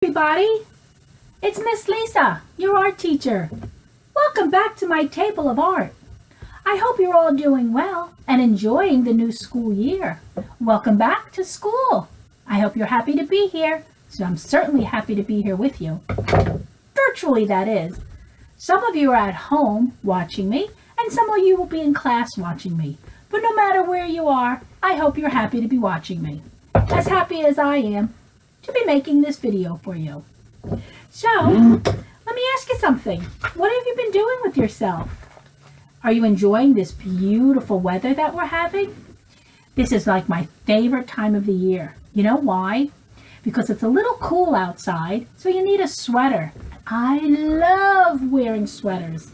Everybody, it's Miss Lisa, your art teacher. Welcome back to my table of art. I hope you're all doing well and enjoying the new school year. Welcome back to school. I hope you're happy to be here, so I'm certainly happy to be here with you. Virtually, that is. Some of you are at home watching me, and some of you will be in class watching me. But no matter where you are, I hope you're happy to be watching me. As happy as I am to be making this video for you. So, let me ask you something. What have you been doing with yourself? Are you enjoying this beautiful weather that we're having? This is like my favorite time of the year. You know why? Because it's a little cool outside, so you need a sweater. I love wearing sweaters.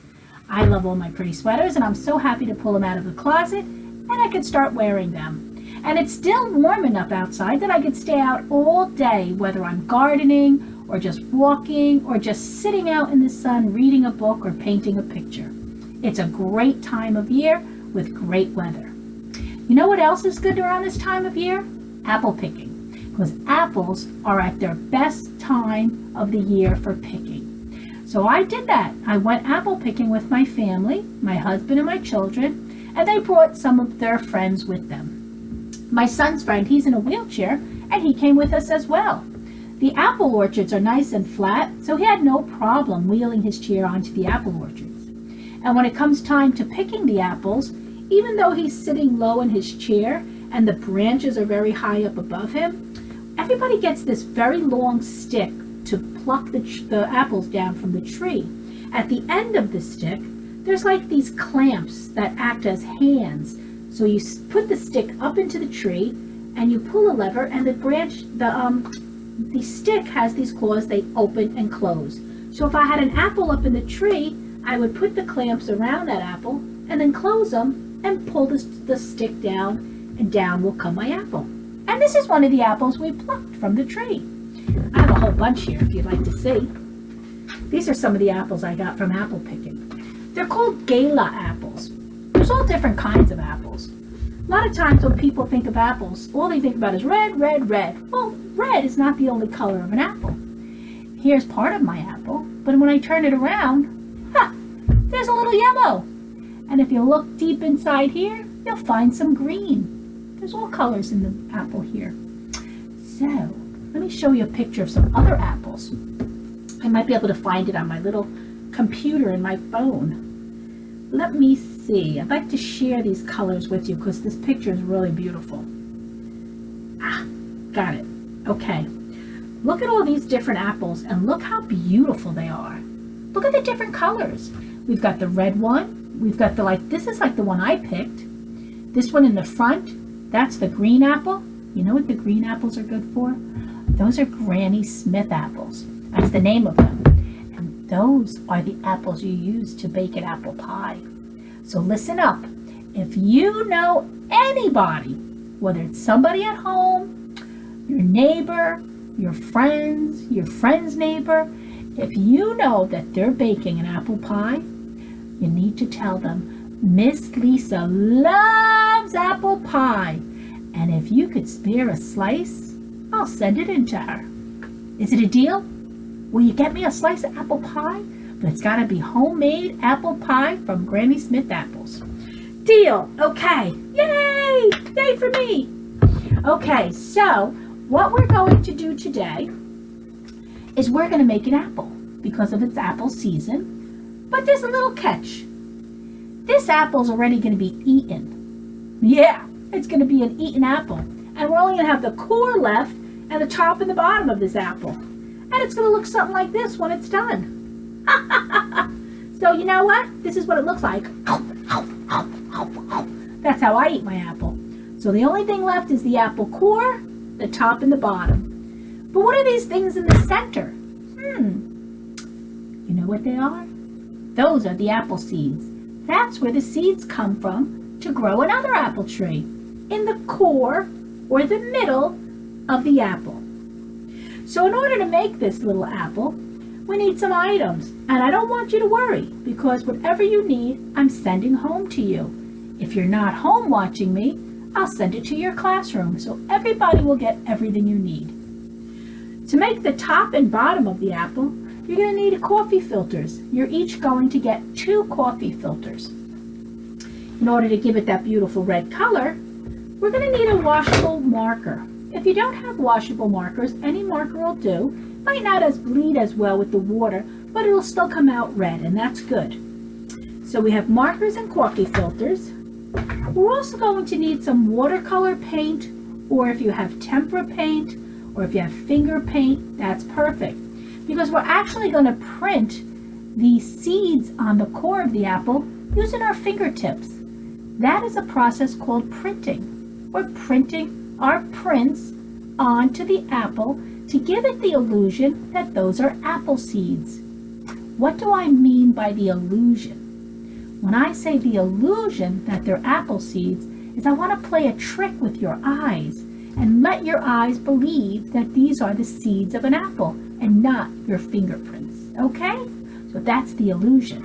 I love all my pretty sweaters, and I'm so happy to pull them out of the closet, and I can start wearing them. And it's still warm enough outside that I could stay out all day, whether I'm gardening or just walking or just sitting out in the sun reading a book or painting a picture. It's a great time of year with great weather. You know what else is good around this time of year? Apple picking, because apples are at their best time of the year for picking. So I did that. I went apple picking with my family, my husband and my children, and they brought some of their friends with them. My son's friend, he's in a wheelchair, and he came with us as well. The apple orchards are nice and flat, so he had no problem wheeling his chair onto the apple orchards. And when it comes time to picking the apples, even though he's sitting low in his chair and the branches are very high up above him, everybody gets this very long stick to pluck the apples down from the tree. At the end of the stick, there's like these clamps that act as hands. So you put the stick up into the tree and you pull a lever, and the stick has these claws. They open and close. So if I had an apple up in the tree, I would put the clamps around that apple and then close them and pull the stick down, and down will come my apple. And this is one of the apples we plucked from the tree. I have a whole bunch here if you'd like to see. These are some of the apples I got from apple picking. They're called Gala apples. There's all different kinds of apples. A lot of times when people think of apples, all they think about is red, red, red. Well, red is not the only color of an apple. Here's part of my apple, but when I turn it around, there's a little yellow. And if you look deep inside here, you'll find some green. There's all colors in the apple here. So, let me show you a picture of some other apples. I might be able to find it on my little computer in my phone. Let me see. I'd like to share these colors with you because this picture is really beautiful. Got it. Okay. Look at all these different apples and look how beautiful they are. Look at the different colors. We've got the red one. We've got this is like the one I picked. This one in the front, that's the green apple. You know what the green apples are good for? Those are Granny Smith apples. That's the name of them. Those are the apples you use to bake an apple pie. So listen up. If you know anybody, whether it's somebody at home, your neighbor, your friend's neighbor, if you know that they're baking an apple pie, you need to tell them, Miss Lisa loves apple pie. And if you could spare a slice, I'll send it in to her. Is it a deal? Will you get me a slice of apple pie? But it's got to be homemade apple pie from Granny Smith apples. Deal. Okay. Yay! Yay for me. Okay, so what we're going to do today is we're going to make an apple because of its apple season. But there's a little catch. This apple's already going to be eaten. Yeah, it's going to be an eaten apple. And we're only going to have the core left and the top and the bottom of this apple. And it's going to look something like this when it's done. So you know what? This is what it looks like. That's how I eat my apple. So the only thing left is the apple core, the top and the bottom. But what are these things in the center? You know what they are? Those are the apple seeds. That's where the seeds come from to grow another apple tree, in the core or the middle of the apple. So in order to make this little apple, we need some items. And I don't want you to worry, because whatever you need, I'm sending home to you. If you're not home watching me, I'll send it to your classroom so everybody will get everything you need. To make the top and bottom of the apple, you're going to need coffee filters. You're each going to get 2 coffee filters. In order to give it that beautiful red color, we're going to need a washable marker. If you don't have washable markers, any marker will do. Might not bleed as well with the water, but it'll still come out red, and that's good. So we have markers and coffee filters. We're also going to need some watercolor paint, or if you have tempera paint, or if you have finger paint, that's perfect. Because we're actually going to print the seeds on the core of the apple using our fingertips. That is a process called printing. We're printing our prints onto the apple to give it the illusion that those are apple seeds. What do I mean by the illusion? When I say the illusion that they're apple seeds, is I want to play a trick with your eyes and let your eyes believe that these are the seeds of an apple and not your fingerprints. Okay? So that's the illusion.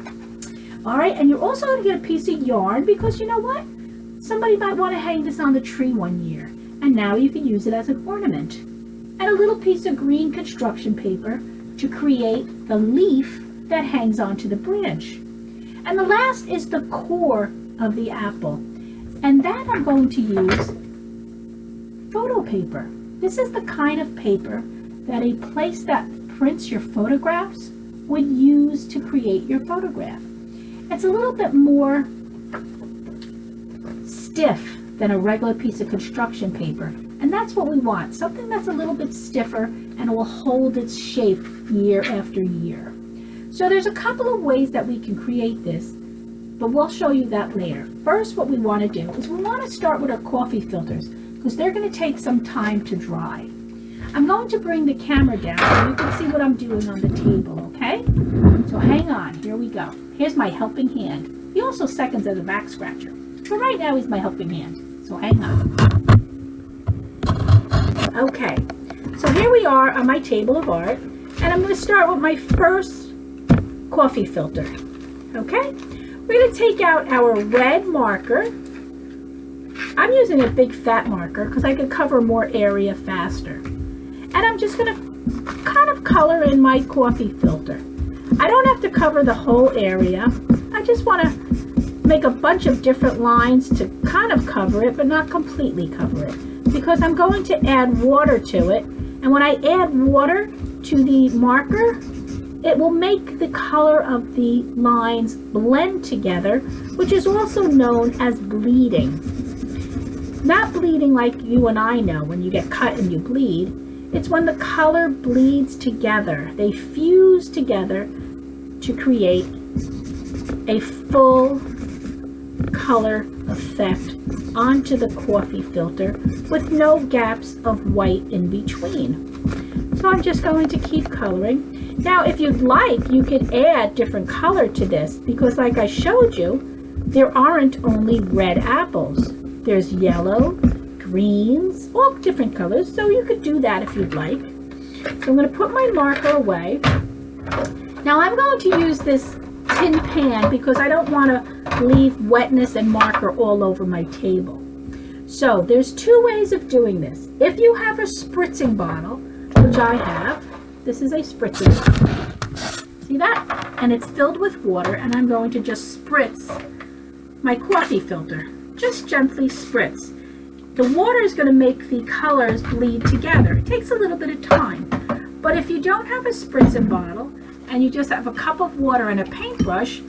All right, and you're also going to get a piece of yarn because you know what? Somebody might want to hang this on the tree one year, and now you can use it as an ornament. And a little piece of green construction paper to create the leaf that hangs onto the branch. And the last is the core of the apple. And that I'm going to use photo paper. This is the kind of paper that a place that prints your photographs would use to create your photograph. It's a little bit more stiff than a regular piece of construction paper. And that's what we want, something that's a little bit stiffer and will hold its shape year after year. So there's a couple of ways that we can create this, but we'll show you that later. First, what we want to do is we want to start with our coffee filters because they're going to take some time to dry. I'm going to bring the camera down so you can see what I'm doing on the table, okay? So hang on, here we go. Here's my helping hand. He also seconds as a back scratcher, but right now he's my helping hand, so hang on. Okay, so here we are on my table of art, and I'm going to start with my first coffee filter. Okay, we're going to take out our red marker. I'm using a big fat marker because I can cover more area faster. And I'm just going to kind of color in my coffee filter. I don't have to cover the whole area. I just want to make a bunch of different lines to kind of cover it, but not completely cover it, because I'm going to add water to it. And when I add water to the marker, it will make the color of the lines blend together, which is also known as bleeding. Not bleeding like you and I know when you get cut and you bleed. It's when the color bleeds together. They fuse together to create a full color effect onto the coffee filter with no gaps of white in between. So I'm just going to keep coloring. Now, if you'd like, you could add different color to this because like I showed you, there aren't only red apples. There's yellow, greens, all different colors, so you could do that if you'd like. So I'm going to put my marker away. Now I'm going to use this tin pan because I don't want to leave wetness and marker all over my table. So there's 2 ways of doing this. If you have a spritzing bottle, which I have, this is a spritzing bottle. See that? And it's filled with water, and I'm going to just spritz my coffee filter. Just gently spritz. The water is going to make the colors bleed together. It takes a little bit of time. But if you don't have a spritzing bottle and you just have a cup of water and a paintbrush,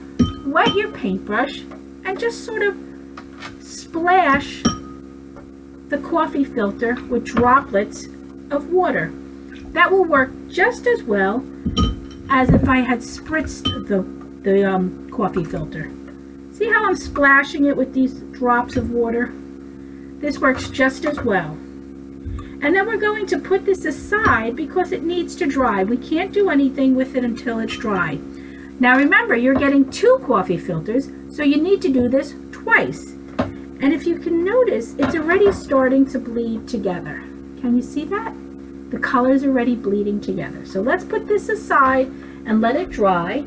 wet your paintbrush and just sort of splash the coffee filter with droplets of water. That will work just as well as if I had spritzed the coffee filter. See how I'm splashing it with these drops of water? This works just as well. And then we're going to put this aside because it needs to dry. We can't do anything with it until it's dry. Now remember, you're getting 2 coffee filters, so you need to do this twice. And if you can notice, it's already starting to bleed together. Can you see that? The color's already bleeding together. So let's put this aside and let it dry.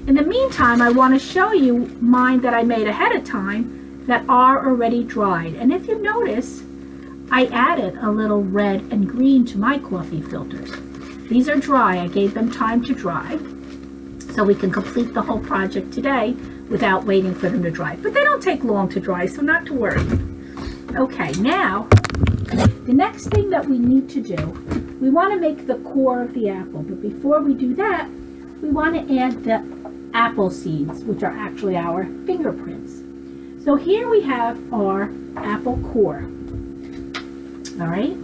In the meantime, I want to show you mine that I made ahead of time that are already dried. And if you notice, I added a little red and green to my coffee filters. These are dry. I gave them time to dry so we can complete the whole project today without waiting for them to dry. But they don't take long to dry, so not to worry. Okay, now the next thing that we need to do, we want to make the core of the apple. But before we do that, we want to add the apple seeds, which are actually our fingerprints. So here we have our apple core. All right.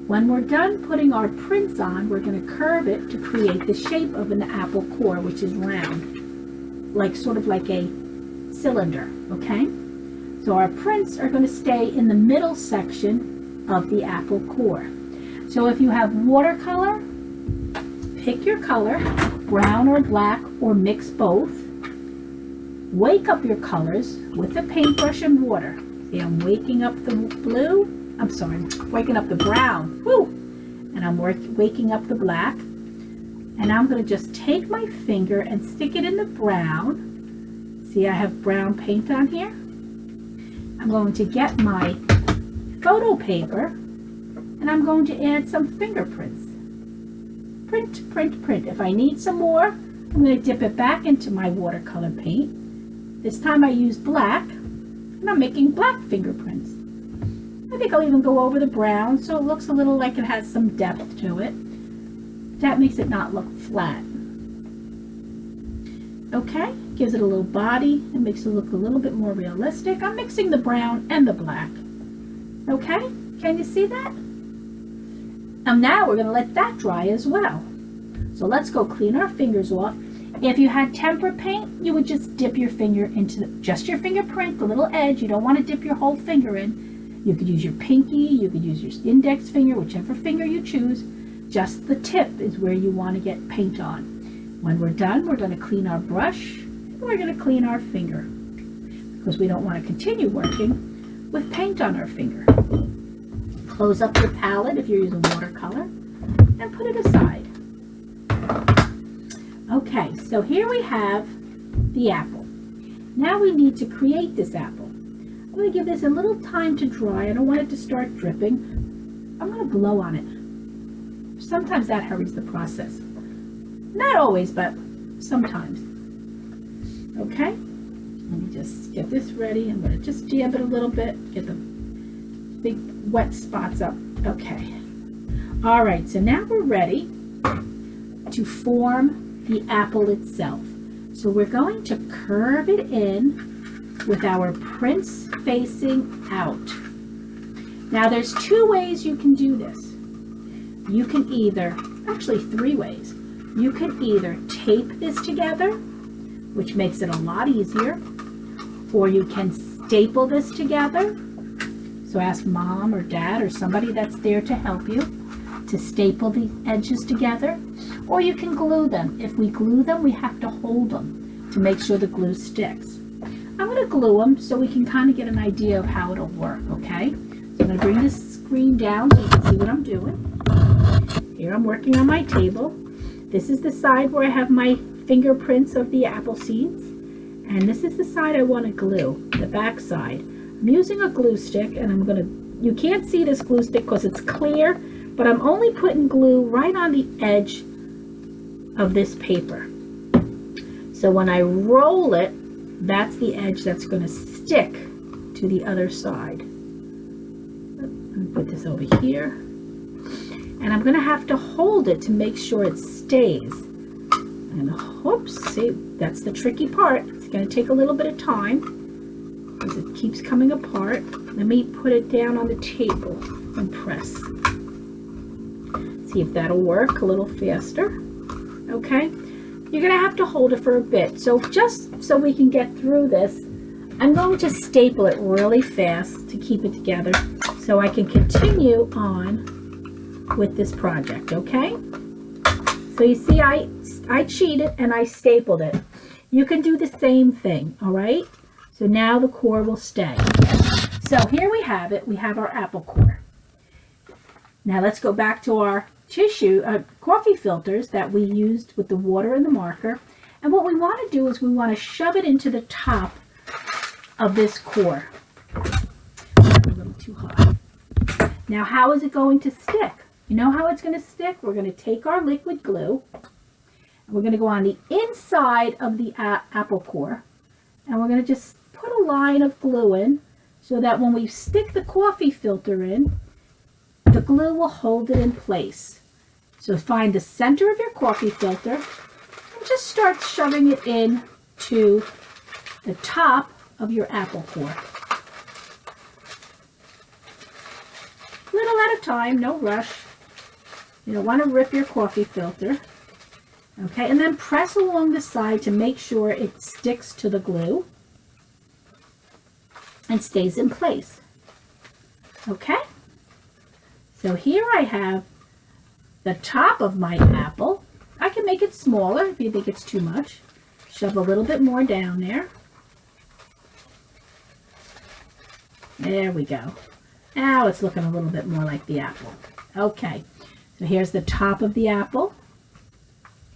When we're done putting our prints on, we're going to curve it to create the shape of an apple core, which is round, like sort of like a cylinder, okay? So our prints are going to stay in the middle section of the apple core. So if you have watercolor, pick your color, brown or black, or mix both. Wake up your colors with a paintbrush and water. See, I'm waking up the blue. Waking up the brown. Woo! And I'm waking up the black. And I'm going to just take my finger and stick it in the brown. See, I have brown paint on here. I'm going to get my photo paper and I'm going to add some fingerprints. Print, print, print. If I need some more, I'm going to dip it back into my watercolor paint. This time I use black and I'm making black fingerprints. I think I'll even go over the brown so it looks a little like it has some depth to it. That makes it not look flat. Okay, gives it a little body. It makes it look a little bit more realistic. I'm mixing the brown and the black. Okay, can you see that? And now we're going to let that dry as well. So let's go clean our fingers off. If you had tempera paint, you would just dip your finger into just your fingerprint, the little edge. You don't want to dip your whole finger in. You could use your pinky, you could use your index finger, whichever finger you choose. Just the tip is where you want to get paint on. When we're done, we're going to clean our brush and we're going to clean our finger because we don't want to continue working with paint on our finger. Close up your palette if you're using watercolor and put it aside. Okay, so here we have the apple. Now we need to create this apple. I'm going to give this a little time to dry. I don't want it to start dripping. I'm going to blow on it. Sometimes that hurries the process. Not always, but sometimes. Okay, let me just get this ready. I'm going to just dab it a little bit, get the big wet spots up. Okay. All right, so now we're ready to form the apple itself. So we're going to curve it in with our prints facing out. Now there's two ways you can do this. You can either, actually three ways. You can either tape this together, which makes it a lot easier, or you can staple this together. So ask mom or dad or somebody that's there to help you to staple the edges together, or you can glue them. If we glue them, we have to hold them to make sure the glue sticks. I'm going to glue them so we can kind of get an idea of how it'll work, okay? So I'm going to bring this screen down so you can see what I'm doing. Here I'm working on my table. This is the side where I have my fingerprints of the apple seeds. And this is the side I want to glue, the back side. I'm using a glue stick and I'm going to, you can't see this glue stick because it's clear, but I'm only putting glue right on the edge of this paper. So when I roll it, that's the edge that's going to stick to the other side. Let me put this over here. And I'm going to have to hold it to make sure it stays. And oops, see, that's the tricky part. It's going to take a little bit of time because it keeps coming apart. Let me put it down on the table and press. See if that'll work a little faster. Okay. You're going to have to hold it for a bit. So just so we can get through this, I'm going to staple it really fast to keep it together so I can continue on with this project, okay? So you see I cheated and I stapled it. You can do the same thing, all right? So now the core will stay. So here we have it. We have our apple core. Now let's go back to our coffee filters that we used with the water and the marker. And what we want to do is we want to shove it into the top of this core. A little too hot. Now how is it going to stick? You know how it's going to stick? We're going to take our liquid glue, and we're going to go on the inside of the apple core, and we're going to just put a line of glue in so that when we stick the coffee filter in, the glue will hold it in place. So find the center of your coffee filter and just start shoving it in to the top of your apple core. Little at a time, no rush. You don't want to rip your coffee filter. Okay, and then press along the side to make sure it sticks to the glue and stays in place. Okay, so here I have the top of my apple. I can make it smaller if you think it's too much. Shove a little bit more down there. There we go. Now it's looking a little bit more like the apple. Okay, so here's the top of the apple,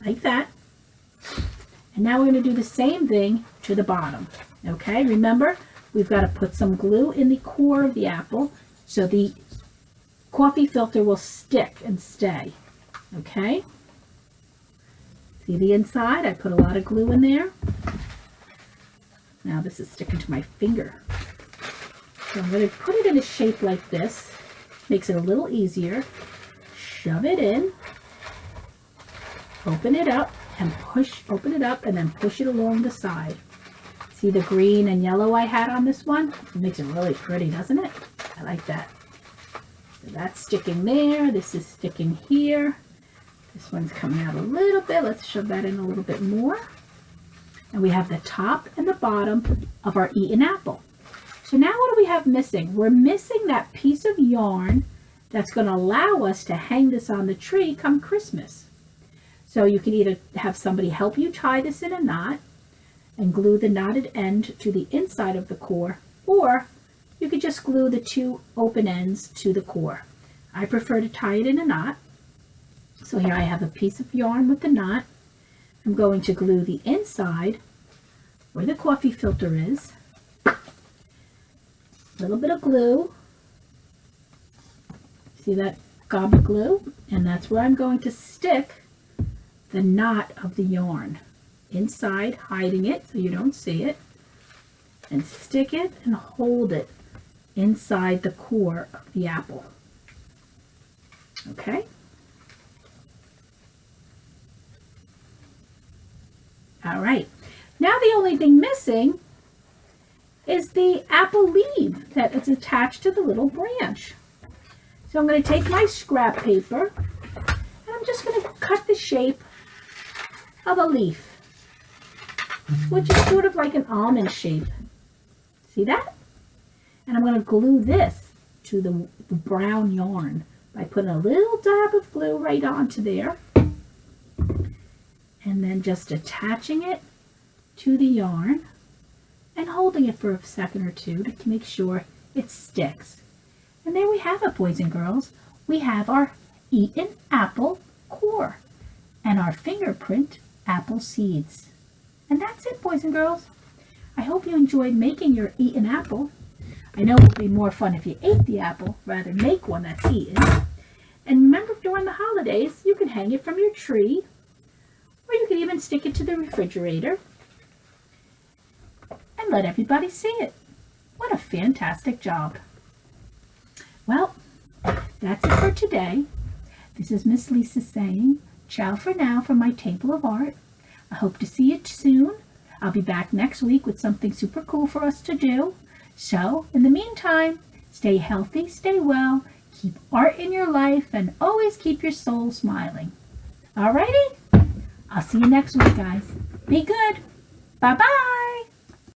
like that. And now we're going to do the same thing to the bottom. Okay, remember, we've got to put some glue in the core of the apple so the coffee filter will stick and stay. Okay, see the inside? I put a lot of glue in there. Now this is sticking to my finger. So I'm going to put it in a shape like this. Makes it a little easier. Shove it in. Open it up and push. Open it up and then push it along the side. See the green and yellow I had on this one? It makes it really pretty, doesn't it? I like that. So that's sticking there. This is sticking here. This one's coming out a little bit. Let's shove that in a little bit more. And we have the top and the bottom of our eaten apple. So now what do we have missing? We're missing that piece of yarn that's going to allow us to hang this on the tree come Christmas. So you can either have somebody help you tie this in a knot and glue the knotted end to the inside of the core, or you could just glue the two open ends to the core. I prefer to tie it in a knot. So here I have a piece of yarn with the knot. I'm going to glue the inside where the coffee filter is. A little bit of glue. See that gob of glue? And that's where I'm going to stick the knot of the yarn. Inside, hiding it so you don't see it. And stick it and hold it inside the core of the apple. Okay? All right. Now the only thing missing is the apple leaf that is attached to the little branch. So I'm going to take my scrap paper and I'm just going to cut the shape of a leaf, which is sort of like an almond shape. See that? And I'm going to glue this to the brown yarn by putting a little dab of glue right onto there and then just attaching it to the yarn and holding it for a second or two to make sure it sticks. And there we have it, boys and girls. We have our eaten apple core and our fingerprint apple seeds. And that's it, boys and girls. I hope you enjoyed making your eaten apple. I know it would be more fun if you ate the apple rather than make one that's eaten. And remember, during the holidays, you can hang it from your tree, or you can even stick it to the refrigerator and let everybody see it. What a fantastic job. Well, that's it for today. This is Miss Lisa saying ciao for now from my table of art. I hope to see you soon. I'll be back next week with something super cool for us to do. So, in the meantime, stay healthy, stay well, keep art in your life, and always keep your soul smiling. Alrighty? I'll see you next week, guys. Be good. Bye-bye.